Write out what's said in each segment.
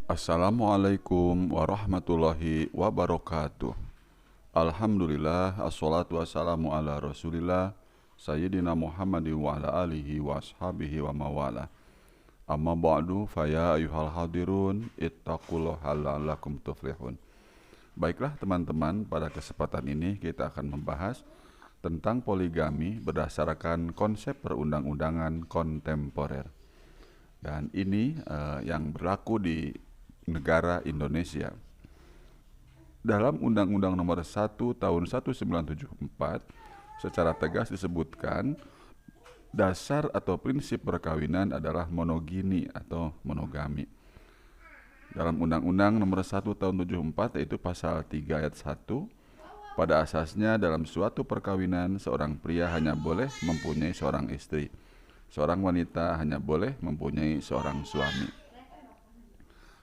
Assalamualaikum warahmatullahi wabarakatuh. Alhamdulillah, assalatu wassalamu ala rasulillah Sayyidina Muhammadin wa ala alihi wa ashabihi wa mawala. Amma ba'du, faya ayuhal hadirun ittaqullaha la'allakum tuflihun. Baiklah teman-teman, pada kesempatan ini kita akan membahas tentang poligami berdasarkan konsep perundang-undangan kontemporer. Dan ini yang berlaku di negara Indonesia. Dalam Undang-Undang Nomor 1 Tahun 1974 secara tegas disebutkan dasar atau prinsip perkawinan adalah monogini atau monogami. Dalam Undang-Undang Nomor 1 Tahun 74 yaitu pasal 3 ayat 1, pada asasnya dalam suatu perkawinan seorang pria hanya boleh mempunyai seorang istri. Seorang wanita hanya boleh mempunyai seorang suami.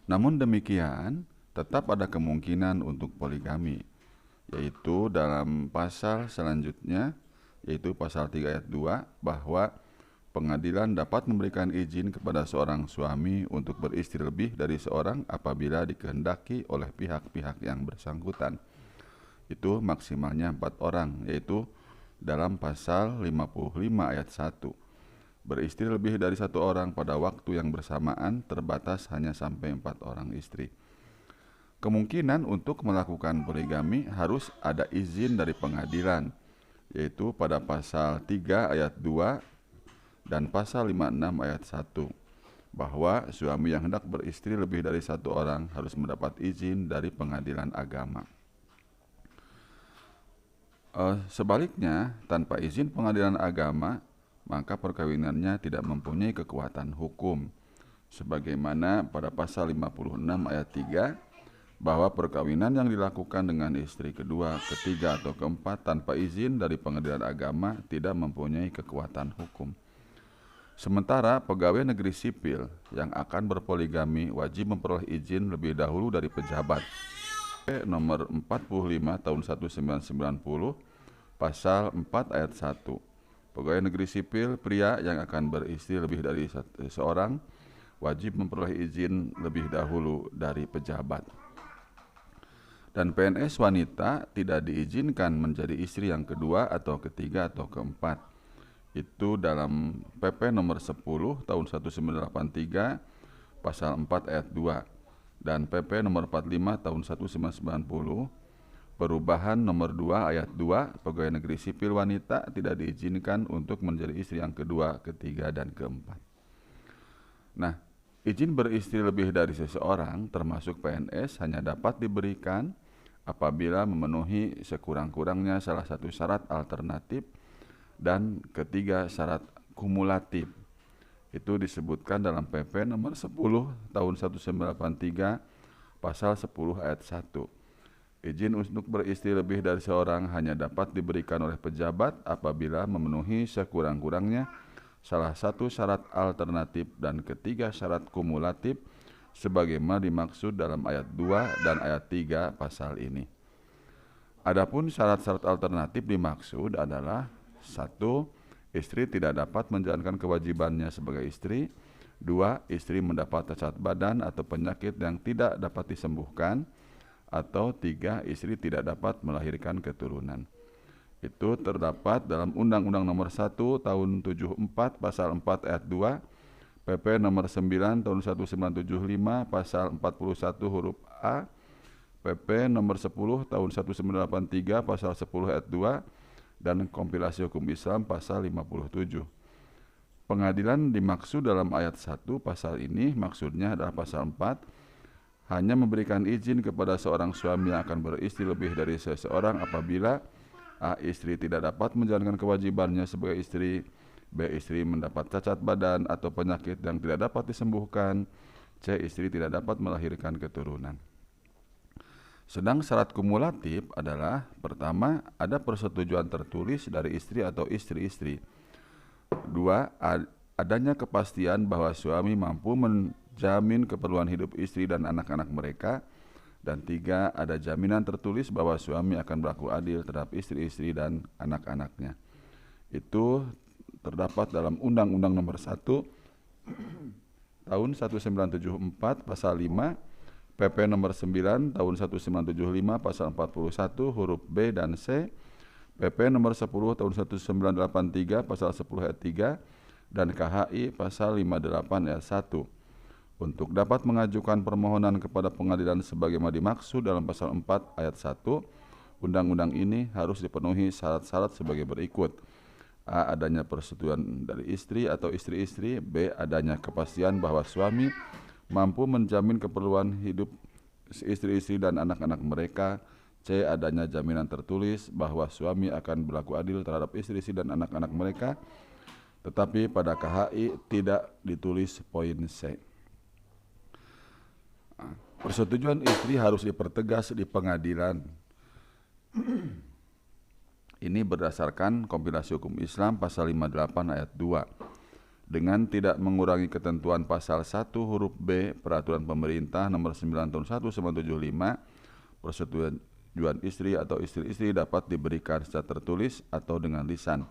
Namun demikian, tetap ada kemungkinan untuk poligami, yaitu dalam pasal selanjutnya, yaitu pasal 3 ayat 2, bahwa pengadilan dapat memberikan izin kepada seorang suami untuk beristri lebih dari seorang apabila dikehendaki oleh pihak-pihak yang bersangkutan. Itu maksimalnya 4 orang, yaitu dalam pasal 55 ayat 1. Beristri lebih dari 1 orang pada waktu yang bersamaan terbatas hanya sampai 4 orang istri. Kemungkinan untuk melakukan poligami harus ada izin dari pengadilan, yaitu pada pasal 3 ayat 2 dan pasal 56 ayat 1, bahwa suami yang hendak beristri lebih dari 1 orang harus mendapat izin dari pengadilan agama. Sebaliknya, tanpa izin pengadilan agama, maka perkawinannya tidak mempunyai kekuatan hukum, sebagaimana pada pasal 56 ayat 3, bahwa perkawinan yang dilakukan dengan istri kedua, ketiga, atau keempat tanpa izin dari pengadilan agama tidak mempunyai kekuatan hukum. Sementara pegawai negeri sipil yang akan berpoligami wajib memperoleh izin lebih dahulu dari pejabat. Nomor 45 tahun 1990, pasal 4 ayat 1. Pegawai negeri sipil pria yang akan beristri lebih dari seorang wajib memperoleh izin lebih dahulu dari pejabat. Dan PNS wanita tidak diizinkan menjadi istri yang kedua atau ketiga atau keempat. Itu dalam PP nomor 10 tahun 1983 pasal 4 ayat 2 dan PP nomor 45 tahun 1990 perubahan nomor 2 ayat 2, pegawai negeri sipil wanita tidak diizinkan untuk menjadi istri yang kedua, ketiga, dan keempat. Nah, izin beristri lebih dari seseorang termasuk PNS hanya dapat diberikan apabila memenuhi sekurang-kurangnya salah satu syarat alternatif dan ketiga syarat kumulatif. Itu disebutkan dalam PP nomor 10 tahun 1983 pasal 10 ayat 1. Izin untuk beristri lebih dari seorang hanya dapat diberikan oleh pejabat apabila memenuhi sekurang-kurangnya salah satu syarat alternatif dan ketiga syarat kumulatif sebagaimana dimaksud dalam ayat 2 dan ayat 3 pasal ini. Adapun syarat-syarat alternatif dimaksud adalah: 1. Istri tidak dapat menjalankan kewajibannya sebagai istri. 2. Istri mendapat cacat badan atau penyakit yang tidak dapat disembuhkan. Atau 3. Istri tidak dapat melahirkan keturunan. Itu terdapat dalam Undang-Undang Nomor 1 Tahun 74 Pasal 4 ayat 2, PP Nomor 9 Tahun 1975 Pasal 41 huruf A, PP Nomor 10 Tahun 1983 Pasal 10 ayat 2, dan Kompilasi Hukum Islam Pasal 57. Pengadilan dimaksud dalam ayat 1 pasal ini maksudnya adalah pasal 4, hanya memberikan izin kepada seorang suami yang akan beristri lebih dari seseorang apabila A. Istri tidak dapat menjalankan kewajibannya sebagai istri, B. Istri mendapat cacat badan atau penyakit yang tidak dapat disembuhkan, C. Istri tidak dapat melahirkan keturunan. Sedang syarat kumulatif adalah: pertama, ada persetujuan tertulis dari istri atau istri-istri. 2. Adanya kepastian bahwa suami mampu menjamin keperluan hidup istri dan anak-anak mereka. Dan 3. Ada jaminan tertulis bahwa suami akan berlaku adil terhadap istri-istri dan anak-anaknya. Itu terdapat dalam Undang-Undang Nomor 1 tahun 1974 pasal 5 PP nomor 9 tahun 1975 pasal 41 huruf B dan C, PP nomor 10 tahun 1983 pasal 10 ayat 3, dan KHI pasal 58 ayat 1. Untuk dapat mengajukan permohonan kepada pengadilan sebagaimana dimaksud dalam pasal 4 ayat 1, undang-undang ini harus dipenuhi syarat-syarat sebagai berikut. A. Adanya persetujuan dari istri atau istri-istri. B. Adanya kepastian bahwa suami mampu menjamin keperluan hidup istri-istri dan anak-anak mereka. C. Adanya jaminan tertulis bahwa suami akan berlaku adil terhadap istri-istri dan anak-anak mereka. Tetapi pada KHI tidak ditulis poin C. Persetujuan istri harus dipertegas di pengadilan. Ini berdasarkan kompilasi hukum Islam pasal 58 ayat 2. Dengan tidak mengurangi ketentuan pasal 1 huruf B Peraturan Pemerintah nomor 9 tahun 1975, persetujuan istri atau istri-istri dapat diberikan secara tertulis atau dengan lisan.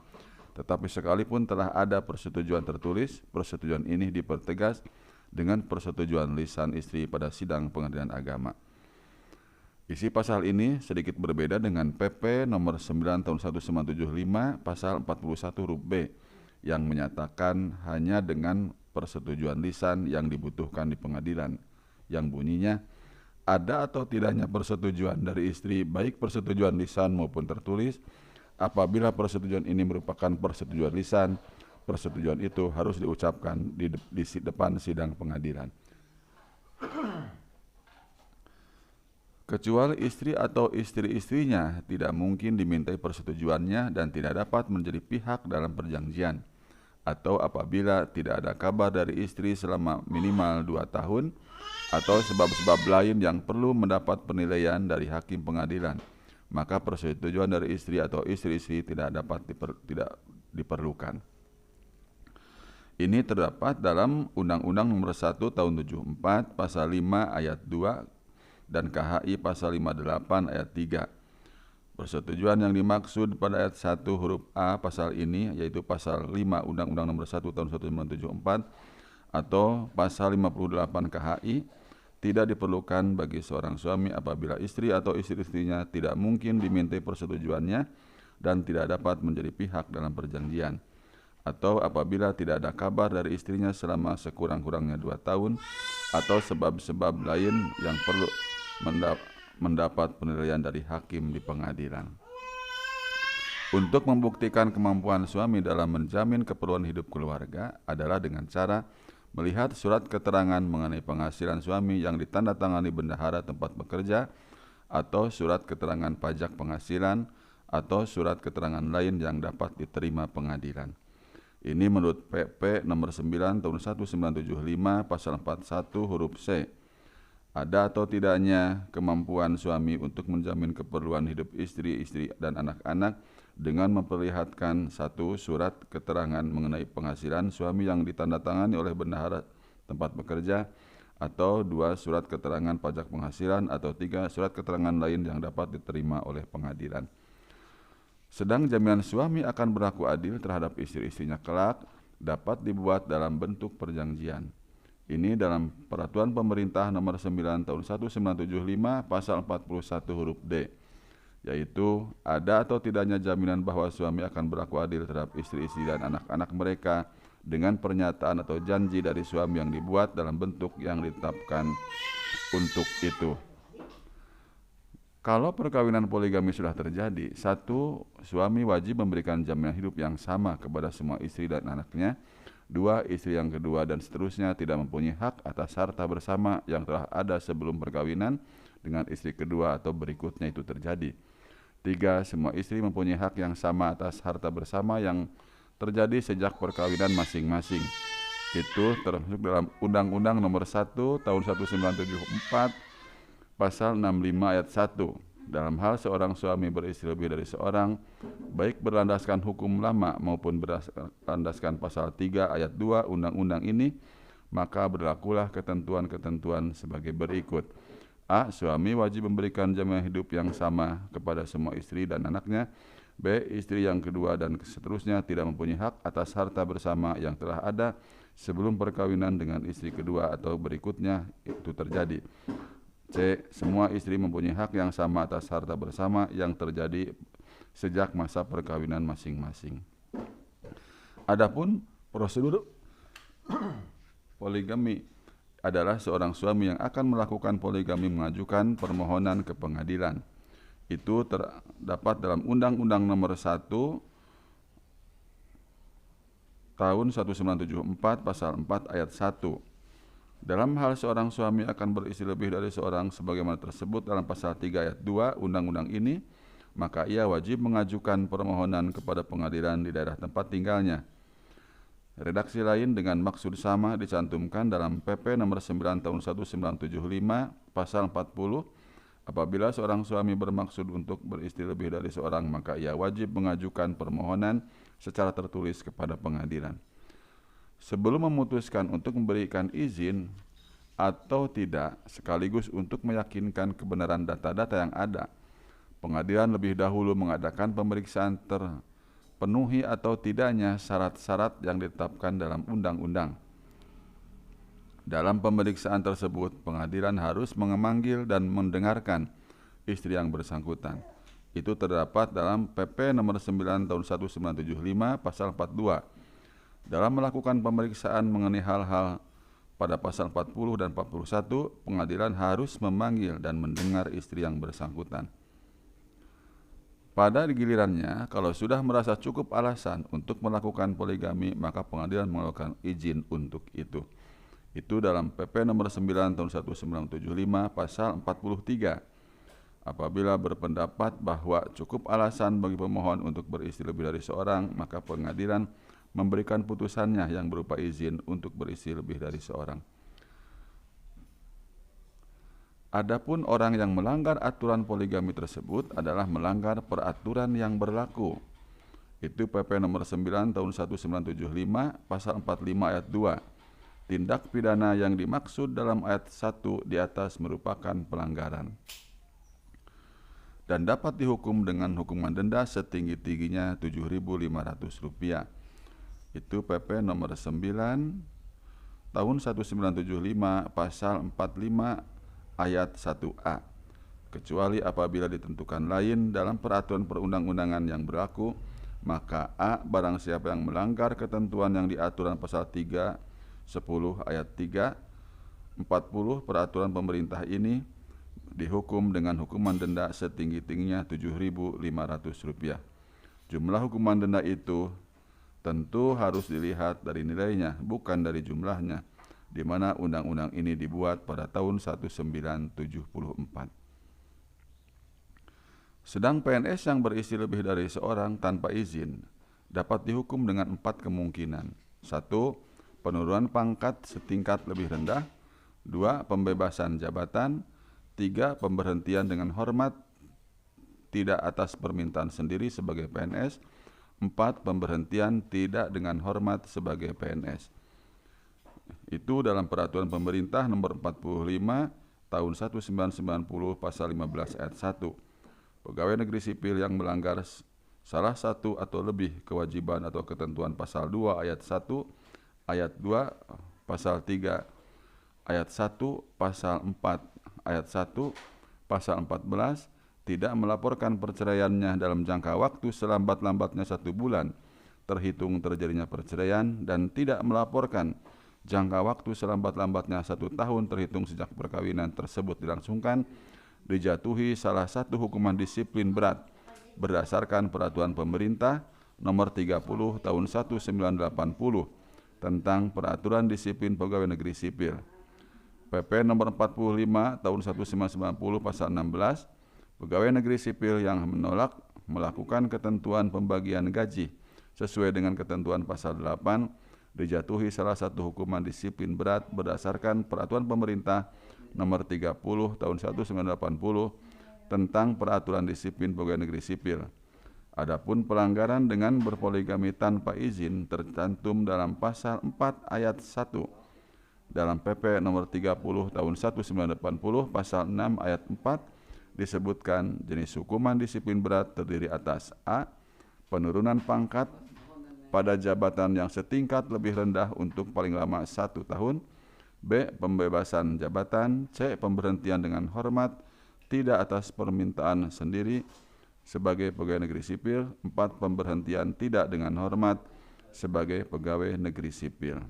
Tetapi sekalipun telah ada persetujuan tertulis, persetujuan ini dipertegas dengan persetujuan lisan istri pada sidang pengadilan agama. Isi pasal ini sedikit berbeda dengan PP nomor 9 tahun 1975 pasal 41 huruf B yang menyatakan hanya dengan persetujuan lisan yang dibutuhkan di pengadilan, yang bunyinya ada atau tidaknya persetujuan dari istri baik persetujuan lisan maupun tertulis. Apabila persetujuan ini merupakan persetujuan lisan, persetujuan itu harus diucapkan di depan sidang pengadilan. Kecuali istri atau istri-istrinya tidak mungkin dimintai persetujuannya dan tidak dapat menjadi pihak dalam perjanjian, atau apabila tidak ada kabar dari istri selama minimal 2 tahun, atau sebab-sebab lain yang perlu mendapat penilaian dari hakim pengadilan, maka persetujuan dari istri atau istri-istri tidak diperlukan. Ini terdapat dalam Undang-Undang Nomor 1 Tahun 74 Pasal 5 Ayat 2 dan KHI Pasal 58 Ayat 3. Persetujuan yang dimaksud pada ayat 1 huruf A pasal ini yaitu pasal 5 Undang-Undang Nomor 1 Tahun 1974 atau pasal 58 KHI tidak diperlukan bagi seorang suami apabila istri atau istri-istrinya tidak mungkin dimintai persetujuannya dan tidak dapat menjadi pihak dalam perjanjian, atau apabila tidak ada kabar dari istrinya selama sekurang-kurangnya 2 tahun, atau sebab-sebab lain yang perlu mendapat penilaian dari hakim di pengadilan. Untuk membuktikan kemampuan suami dalam menjamin keperluan hidup keluarga adalah dengan cara melihat surat keterangan mengenai penghasilan suami yang ditandatangani bendahara tempat bekerja, atau surat keterangan pajak penghasilan, atau surat keterangan lain yang dapat diterima pengadilan. Ini menurut PP nomor 9 tahun 1975 pasal 41 huruf C. Ada atau tidaknya kemampuan suami untuk menjamin keperluan hidup istri-istri dan anak-anak dengan memperlihatkan 1. Surat keterangan mengenai penghasilan suami yang ditandatangani oleh bendahara tempat bekerja, atau 2. Surat keterangan pajak penghasilan, atau 3. Surat keterangan lain yang dapat diterima oleh pengadilan. Sedang jaminan suami akan berlaku adil terhadap istri-istrinya kelak dapat dibuat dalam bentuk perjanjian. Ini dalam Peraturan Pemerintah Nomor 9 Tahun 1975 Pasal 41 huruf D, yaitu ada atau tidaknya jaminan bahwa suami akan berlaku adil terhadap istri-istri dan anak-anak mereka dengan pernyataan atau janji dari suami yang dibuat dalam bentuk yang ditetapkan untuk itu. Kalau perkawinan poligami sudah terjadi, 1. Suami wajib memberikan jaminan hidup yang sama kepada semua istri dan anaknya. 2. Istri yang kedua dan seterusnya tidak mempunyai hak atas harta bersama yang telah ada sebelum perkawinan dengan istri kedua atau berikutnya itu terjadi. 3. Semua istri mempunyai hak yang sama atas harta bersama yang terjadi sejak perkawinan masing-masing. Itu termasuk dalam Undang-Undang Nomor 1 Tahun 1974 Pasal 65 ayat 1. Dalam hal seorang suami beristri lebih dari seorang, baik berlandaskan hukum lama maupun berlandaskan pasal 3 ayat 2 undang-undang ini, maka berlakulah ketentuan-ketentuan sebagai berikut. A. Suami wajib memberikan jaminan hidup yang sama kepada semua istri dan anaknya. B. Istri yang kedua dan seterusnya tidak mempunyai hak atas harta bersama yang telah ada sebelum perkawinan dengan istri kedua atau berikutnya itu terjadi. C. Semua istri mempunyai hak yang sama atas harta bersama yang terjadi sejak masa perkawinan masing-masing. Adapun prosedur poligami adalah seorang suami yang akan melakukan poligami mengajukan permohonan ke pengadilan. Itu terdapat dalam Undang-Undang Nomor 1 tahun 1974 pasal 4 ayat 1. Dalam hal seorang suami akan beristri lebih dari seorang sebagaimana tersebut dalam pasal 3 ayat 2 undang-undang ini, maka ia wajib mengajukan permohonan kepada pengadilan di daerah tempat tinggalnya. Redaksi lain dengan maksud sama dicantumkan dalam PP nomor 9 tahun 1975 pasal 40. Apabila seorang suami bermaksud untuk beristri lebih dari seorang, maka ia wajib mengajukan permohonan secara tertulis kepada pengadilan. Sebelum memutuskan untuk memberikan izin atau tidak, sekaligus untuk meyakinkan kebenaran data-data yang ada, pengadilan lebih dahulu mengadakan pemeriksaan terpenuhi atau tidaknya syarat-syarat yang ditetapkan dalam undang-undang. Dalam pemeriksaan tersebut, pengadilan harus memanggil dan mendengarkan istri yang bersangkutan. Itu terdapat dalam PP nomor 9 tahun 1975 pasal 42. Dalam melakukan pemeriksaan mengenai hal-hal pada pasal 40 dan 41, pengadilan harus memanggil dan mendengar istri yang bersangkutan. Pada gilirannya, kalau sudah merasa cukup alasan untuk melakukan poligami, maka pengadilan mengeluarkan izin untuk itu. Itu dalam PP nomor 9 tahun 1975 pasal 43. Apabila berpendapat bahwa cukup alasan bagi pemohon untuk beristri lebih dari seorang, maka pengadilan memberikan putusannya yang berupa izin untuk beristri lebih dari seorang. Adapun orang yang melanggar aturan poligami tersebut adalah melanggar peraturan yang berlaku. Itu PP nomor 9 tahun 1975 pasal 45 ayat 2. Tindak pidana yang dimaksud dalam ayat 1 di atas merupakan pelanggaran dan dapat dihukum dengan hukuman denda setinggi-tingginya Rp7.500. Itu PP nomor 9 tahun 1975 pasal 45 ayat 1A. Kecuali apabila ditentukan lain dalam peraturan perundang-undangan yang berlaku, maka A. Barang siapa yang melanggar ketentuan yang diatur dalam pasal 3, 10 ayat 3, 40 peraturan pemerintah ini dihukum dengan hukuman denda setinggi-tingginya Rp7.500. Jumlah hukuman denda itu tentu harus dilihat dari nilainya, bukan dari jumlahnya, di mana undang-undang ini dibuat pada tahun 1974. Sedang PNS yang beristri lebih dari seorang tanpa izin dapat dihukum dengan 4 kemungkinan. 1. Penurunan pangkat setingkat lebih rendah. 2. Pembebasan jabatan. 3. Pemberhentian dengan hormat tidak atas permintaan sendiri sebagai PNS. 4. Pemberhentian tidak dengan hormat sebagai PNS. Itu dalam peraturan pemerintah nomor 45 tahun 1990 pasal 15 ayat 1. Pegawai negeri sipil yang melanggar salah satu atau lebih kewajiban atau ketentuan pasal 2 ayat 1, ayat 2, pasal 3 ayat 1, pasal 4 ayat 1, pasal 14, tidak melaporkan perceraiannya dalam jangka waktu selambat-lambatnya 1 bulan terhitung terjadinya perceraian, dan tidak melaporkan jangka waktu selambat-lambatnya 1 tahun terhitung sejak perkawinan tersebut dilangsungkan, dijatuhi salah satu hukuman disiplin berat berdasarkan peraturan pemerintah nomor 30 tahun 1980 tentang peraturan disiplin pegawai negeri sipil. PP nomor 45 tahun 1990 pasal 16. Pegawai negeri sipil yang menolak melakukan ketentuan pembagian gaji sesuai dengan ketentuan pasal 8 dijatuhi salah satu hukuman disiplin berat berdasarkan peraturan pemerintah nomor 30 tahun 1980 tentang peraturan disiplin pegawai negeri sipil. Adapun pelanggaran dengan berpoligami tanpa izin tercantum dalam pasal 4 ayat 1 dalam PP nomor 30 tahun 1980 pasal 6 ayat 4 disebutkan jenis hukuman disiplin berat terdiri atas A. Penurunan pangkat pada jabatan yang setingkat lebih rendah untuk paling lama 1 tahun. B. Pembebasan jabatan. C. Pemberhentian dengan hormat tidak atas permintaan sendiri sebagai pegawai negeri sipil. 4. Pemberhentian tidak dengan hormat sebagai pegawai negeri sipil.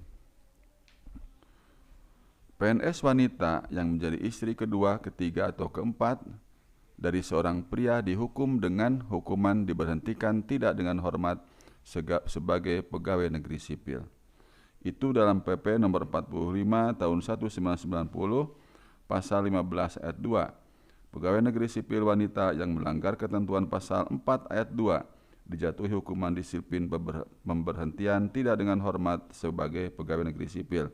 PNS wanita yang menjadi istri kedua, ketiga, atau keempat dari seorang pria dihukum dengan hukuman diberhentikan tidak dengan hormat sebagai pegawai negeri sipil. Itu dalam PP nomor 45 tahun 1990 pasal 15 ayat 2. Pegawai negeri sipil wanita yang melanggar ketentuan pasal 4 ayat 2 dijatuhi hukuman disiplin pemberhentian tidak dengan hormat sebagai pegawai negeri sipil.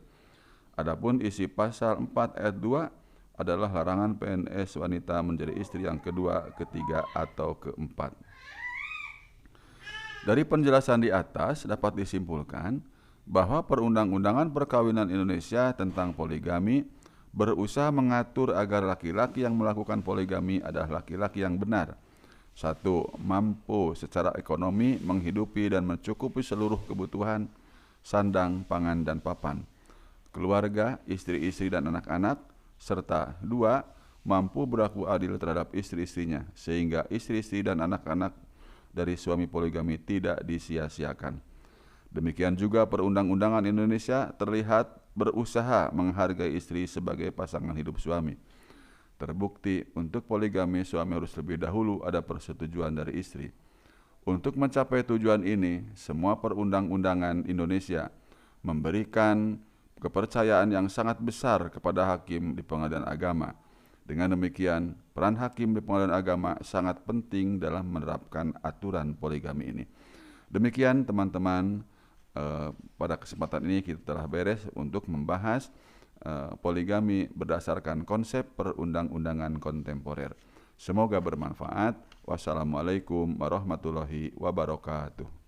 Adapun isi pasal 4 ayat 2 adalah larangan PNS wanita menjadi istri yang kedua, ketiga, atau keempat. Dari penjelasan di atas dapat disimpulkan bahwa Perundang-undangan Perkawinan Indonesia tentang poligami berusaha mengatur agar laki-laki yang melakukan poligami adalah laki-laki yang benar. 1. Mampu secara ekonomi menghidupi dan mencukupi seluruh kebutuhan sandang, pangan, dan papan keluarga, istri-istri dan anak-anak, serta 2. Mampu berlaku adil terhadap istri-istrinya, sehingga istri-istri dan anak-anak dari suami poligami tidak disia-siakan. Demikian juga Perundang-undangan Indonesia terlihat berusaha menghargai istri sebagai pasangan hidup suami. Terbukti untuk poligami suami harus lebih dahulu ada persetujuan dari istri. Untuk mencapai tujuan ini, semua perundang-undangan Indonesia memberikan kepercayaan yang sangat besar kepada hakim di pengadilan agama. Dengan demikian, peran hakim di pengadilan agama sangat penting dalam menerapkan aturan poligami ini. Demikian teman-teman, pada kesempatan ini kita telah beres untuk membahas poligami berdasarkan konsep perundang-undangan kontemporer. Semoga bermanfaat. Wassalamualaikum warahmatullahi wabarakatuh.